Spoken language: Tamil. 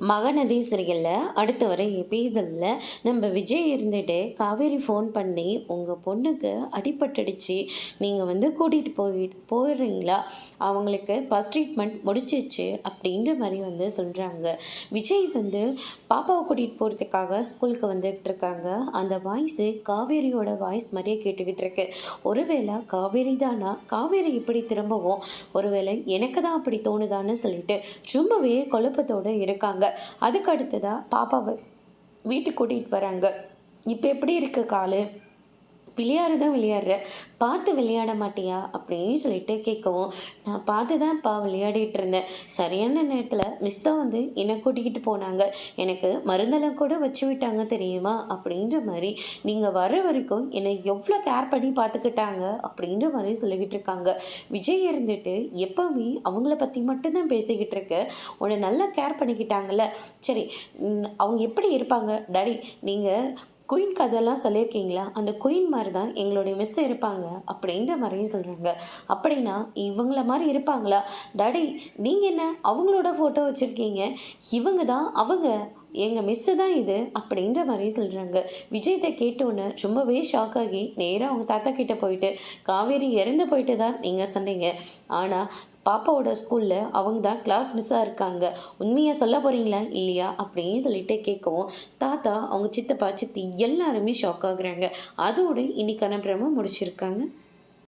மகநதி சீரியலில் அடுத்து வர எபிசோடில் நம்ம விஜய் இருந்துட்டு காவேரி ஃபோன் பண்ணி உங்கள் பொண்ணுக்கு அடிபட்டுடுச்சு, நீங்கள் வந்து கூட்டிகிட்டு போயிடுறீங்களா, அவங்களுக்கு ஃபஸ்ட் ட்ரீட்மெண்ட் முடிச்சிச்சு அப்படின்ற மாதிரி வந்து சொல்கிறாங்க. விஜய் வந்து பாப்பாவை கூட்டிகிட்டு போகிறதுக்காக ஸ்கூலுக்கு வந்துகிட்டு இருக்காங்க. அந்த வாய்ஸு காவேரியோட வாய்ஸ் மாதிரியே கேட்டுக்கிட்டு இருக்கு. ஒருவேளை காவேரி தானா, காவேரி இப்படி திரும்பவும் ஒருவேளை எனக்கு தான் அப்படி தோணுதான்னு சொல்லிட்டு ரொம்பவே குழப்பத்தோடு இருக்காங்க. அதுக்கு அடுத்ததாக பாப்பாவை வீட்டுக்கு கூட்டிகிட்டு வராங்க. இப்போ எப்படி இருக்கு காலு, விளையாடு தான் விளையாடுற, பார்த்து விளையாட மாட்டியா அப்படின்னு சொல்லிட்டு கேட்கவும், நான் பார்த்து தான்ப்பா விளையாடிட்டு இருந்தேன், சரியான நேரத்தில் மிஸ் தான் வந்து என்னை கூட்டிக்கிட்டு போனாங்க, எனக்கு மருந்தெல்லாம் கூட வச்சு விட்டாங்க தெரியுமா அப்படின்ற மாதிரி, நீங்கள் வர வரைக்கும் என்னை எவ்வளோ கேர் பண்ணி பார்த்துக்கிட்டாங்க அப்படின்ற மாதிரி சொல்லிக்கிட்டு இருக்காங்க. விஜய் இருந்துட்டு எப்போவுமே அவங்கள பற்றி மட்டும்தான் பேசிக்கிட்டு இருக்க, உன்னை நல்லா கேர் பண்ணிக்கிட்டாங்கல்ல, சரி அவங்க எப்படி இருப்பாங்க டாடி, நீங்கள் குயின் கதையெல்லாம் சொல்லியிருக்கீங்களா, அந்த குயின் மாதிரி தான் எங்களுடைய மிஸ் இருப்பாங்க அப்படின்ற மாதிரியும் சொல்கிறாங்க. அப்படின்னா இவங்கள மாதிரி இருப்பாங்களா டாடி, நீங்கள் என்ன அவங்களோட ஃபோட்டோ வச்சுருக்கீங்க, இவங்க தான் அவங்க, எங்கள் மிஸ்ஸு தான் இது அப்படின்ற மாதிரி சொல்கிறாங்க. விஜயத்தை கேட்டோன்னு ரொம்பவே ஷாக் ஆகி நேராக அவங்க தாத்தா கிட்டே போயிட்டு, காவேரி இறந்து போயிட்டு தான் நீங்கள் சொன்னீங்க, ஆனால் பாப்பாவோட ஸ்கூலில் அவங்க தான் கிளாஸ் மிஸ்ஸாக இருக்காங்க, உண்மையாக சொல்ல போகிறீங்களா இல்லையா அப்படின்னு சொல்லிட்டு கேட்கவும், தாத்தா அவங்க சித்தப்பா சித்தி எல்லாருமே ஷாக் ஆகுறாங்க. அதோடு இன்னைக்கான பிரம முடிச்சிருக்காங்க.